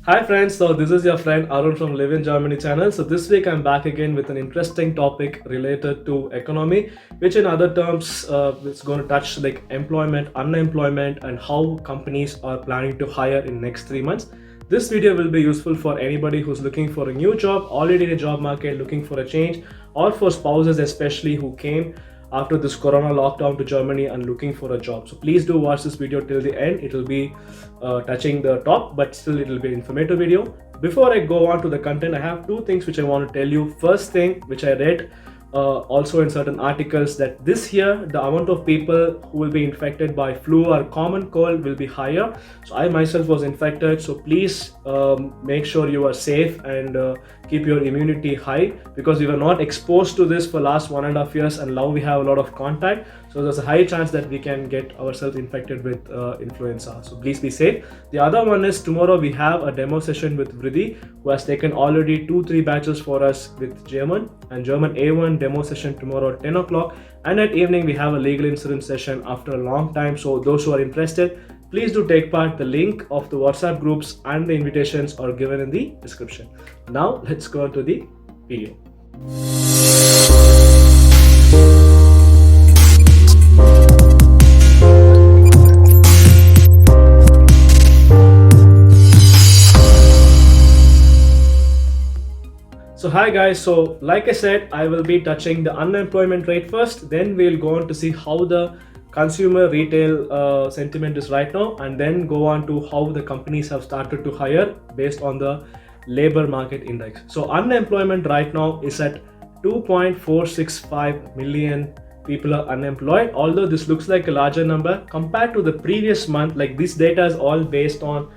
Hi friends, so this is your friend Arun from Live in Germany channel. So this week I'm back again with an interesting topic related to economy, which in other terms it's going to touch like employment, unemployment, and how companies are planning to hire in next 3 months. This video will be useful for anybody who's looking for a new job, already in a job market, looking for a change, or for spouses especially who came after this corona lockdown to Germany and looking for a job. So please do watch this video till the end. It will be touching the top, but still it will be an informative video. Before I go on to the content, I have two things which I want to tell you. First thing, which I read also in certain articles, that this year the amount of people who will be infected by flu or common cold will be higher. So I myself was infected, so please make sure you are safe and keep your immunity high, because we were not exposed to this for last 1.5 years, and now we have a lot of contact, so there's a high chance that we can get ourselves infected with influenza. So please be safe. The other one is tomorrow we have a demo session with Vriddhi, who has taken already 2-3 batches for us with German and German A1 demo session tomorrow at 10 o'clock, and at evening we have a legal insurance session after a long time. So those who are interested, please do take part. The link of the WhatsApp groups and the invitations are given in the description. Now let's go on to the video. So hi guys, so like I said, I will be touching the unemployment rate first, then we'll go on to see how the consumer retail sentiment is right now, and then go on to how the companies have started to hire based on the labor market index. So unemployment right now is at 2.465 million people are unemployed. Although this looks like a larger number compared to the previous month, like this data is all based on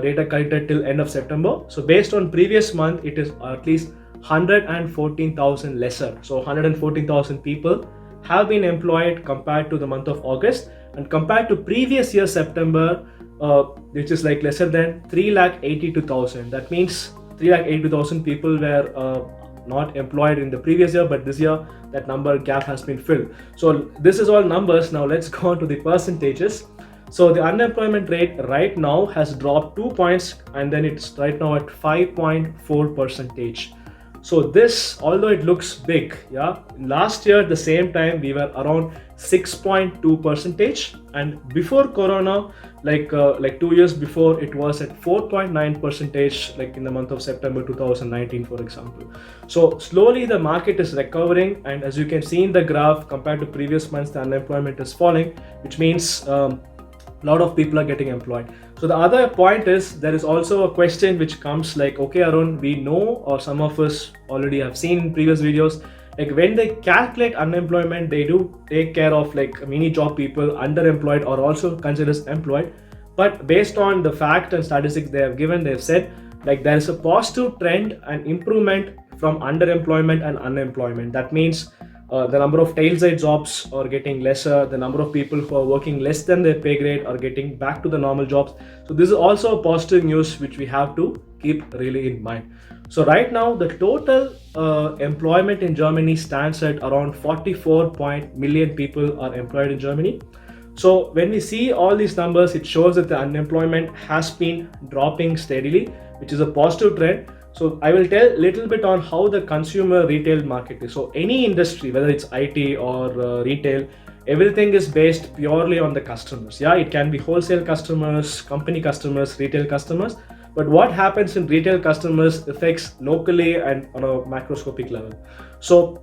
data collected till end of September. So based on previous month, it is at least 114,000 lesser. So 114,000 people have been employed compared to the month of August, and compared to previous year September, which is like lesser than 382,000. That means 382,000 people were not employed in the previous year, but this year that number gap has been filled. So this is all numbers. Now let's go on to the percentages. So the unemployment rate right now has dropped 2 points, and then it's right now at 5.4%. So this, although it looks big, yeah, last year at the same time we were around 6.2%, and before corona, like 2 years before, it was at 4.9%, like in the month of September 2019, for example. So slowly the market is recovering, and as you can see in the graph, compared to previous months, the unemployment is falling, which means a lot of people are getting employed. So the other point is, there is also a question which comes like, okay Arun, we know, or some of us already have seen in previous videos, like when they calculate unemployment, they do take care of like many job people, underemployed or also considered as employed. But based on the fact and statistics they have given, they have said like there is a positive trend and improvement from underemployment and unemployment. That means the number of tailside jobs are getting lesser, the number of people who are working less than their pay grade are getting back to the normal jobs. So this is also a positive news which we have to keep really in mind. So right now the total employment in Germany stands at around 44 million people are employed in Germany. So when we see all these numbers, it shows that the unemployment has been dropping steadily, which is a positive trend. So I will tell a little bit on how the consumer retail market is. So any industry, whether it's IT or retail, everything is based purely on the customers. Yeah, it can be wholesale customers, company customers, retail customers. But what happens in retail customers affects locally and on a macroscopic level. So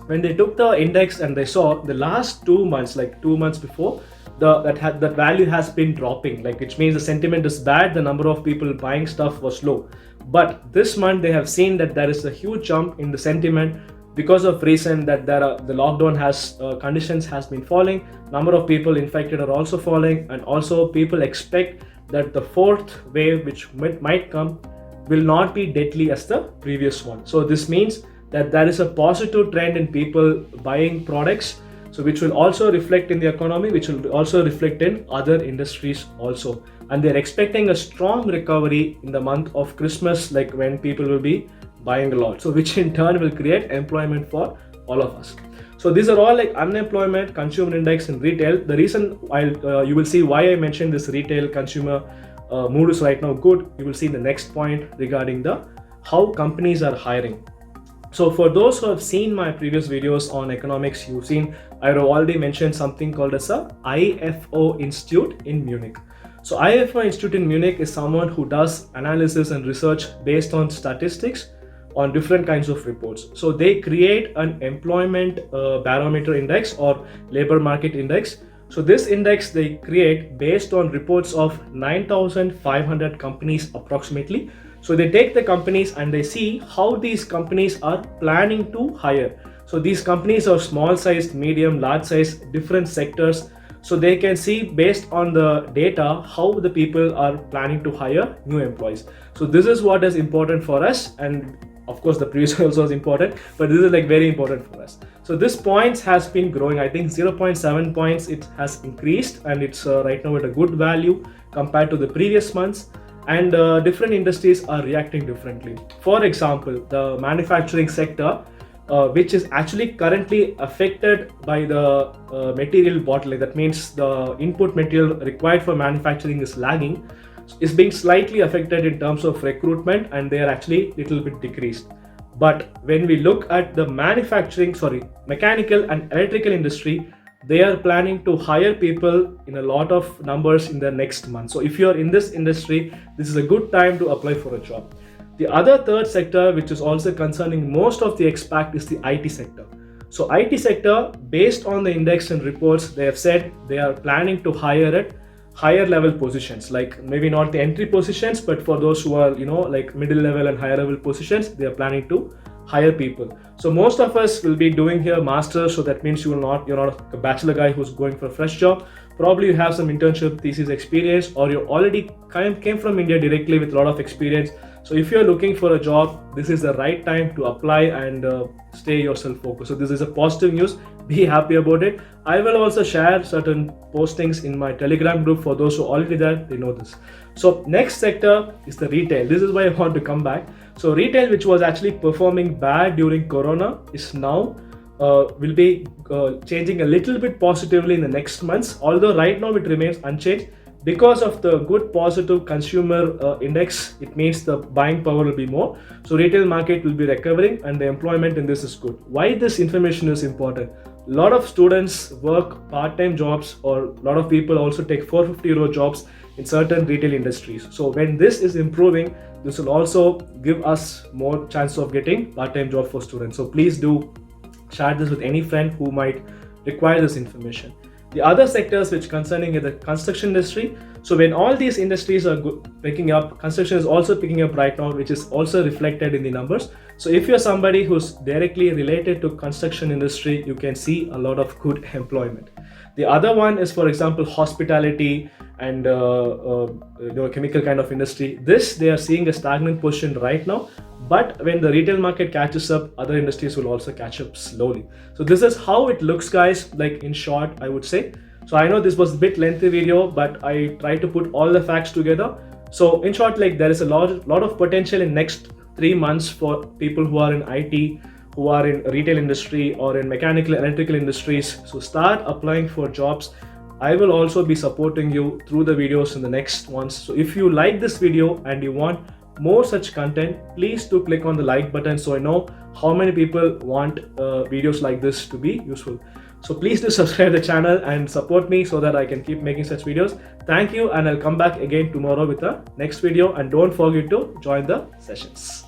when they took the index and they saw the last 2 months, like 2 months before, that value has been dropping, like which means the sentiment is bad, the number of people buying stuff was low. But this month they have seen that there is a huge jump in the sentiment because of reason that the lockdown has conditions has been falling, number of people infected are also falling, and also people expect that the fourth wave which might come will not be deadly as the previous one. So this means that there is a positive trend in people buying products, so which will also reflect in the economy, which will also reflect in other industries also. And they're expecting a strong recovery in the month of Christmas, like when people will be buying a lot, so which in turn will create employment for all of us. So these are all like unemployment, consumer index, and retail. The reason you will see why I mentioned this retail, consumer mood is right now good. You will see the next point regarding the how companies are hiring. So for those who have seen my previous videos on economics, you've seen I have already mentioned something called as a IFO Institute in Munich. So IFO Institute in Munich is someone who does analysis and research based on statistics on different kinds of reports. So they create an employment barometer index or labor market index. So this index they create based on reports of 9,500 companies approximately. So they take the companies and they see how these companies are planning to hire. So these companies are small size, medium, large size, different sectors. So they can see based on the data how the people are planning to hire new employees. So this is what is important for us, and of course the previous also is important, but this is like very important for us. So this points has been growing. I think 0.7 points it has increased, and it's right now at a good value compared to the previous months. And different industries are reacting differently. For example, the manufacturing sector, which is actually currently affected by the material bottleneck, that means the input material required for manufacturing is lagging, is being slightly affected in terms of recruitment, and they are actually little bit decreased. But when we look at the mechanical and electrical industry, they are planning to hire people in a lot of numbers in the next month. So if you're in this industry, this is a good time to apply for a job. The other third sector, which is also concerning most of the expat, is the IT sector. So IT sector, based on the index and reports, they have said they are planning to hire at higher level positions, like maybe not the entry positions, but for those who are like middle level and higher level positions, they are planning to hire people. So most of us will be doing here masters, so that means you're not a bachelor guy who's going for a fresh job. Probably you have some internship thesis experience, or you already came from India directly with a lot of experience. So if you're looking for a job, this is the right time to apply and stay yourself focused. So this is a positive news. Be happy about it. I will also share certain postings in my Telegram group. For those who are already there, they know this. So next sector is the retail. This is why I want to come back. So retail, which was actually performing bad during Corona, is now will be changing a little bit positively in the next months. Although right now it remains unchanged. Because of the good positive consumer index, it means the buying power will be more. So retail market will be recovering, and the employment in this is good. Why this information is important? A lot of students work part-time jobs, or a lot of people also take 450 euro jobs in certain retail industries. So when this is improving, this will also give us more chance of getting part-time job for students. So please do share this with any friend who might require this information. The other sectors which concerning the construction industry. So when all these industries are picking up, construction is also picking up right now, which is also reflected in the numbers. So if you're somebody who's directly related to construction industry, you can see a lot of good employment. The other one is, for example, hospitality and chemical kind of industry. This they are seeing a stagnant position right now. But when the retail market catches up, other industries will also catch up slowly. So this is how it looks, guys, like in short, I would say. So I know this was a bit lengthy video, but I tried to put all the facts together. So in short, like there is a lot of potential in next 3 months for people who are in IT, who are in retail industry or in mechanical electrical industries. So start applying for jobs. I will also be supporting you through the videos in the next ones. So if you like this video and you want more such content, please do click on the like button so I know how many people want videos like this to be useful. So please do subscribe the channel and support me so that I can keep making such videos. Thank you, and I'll come back again tomorrow with the next video, and don't forget to join the sessions.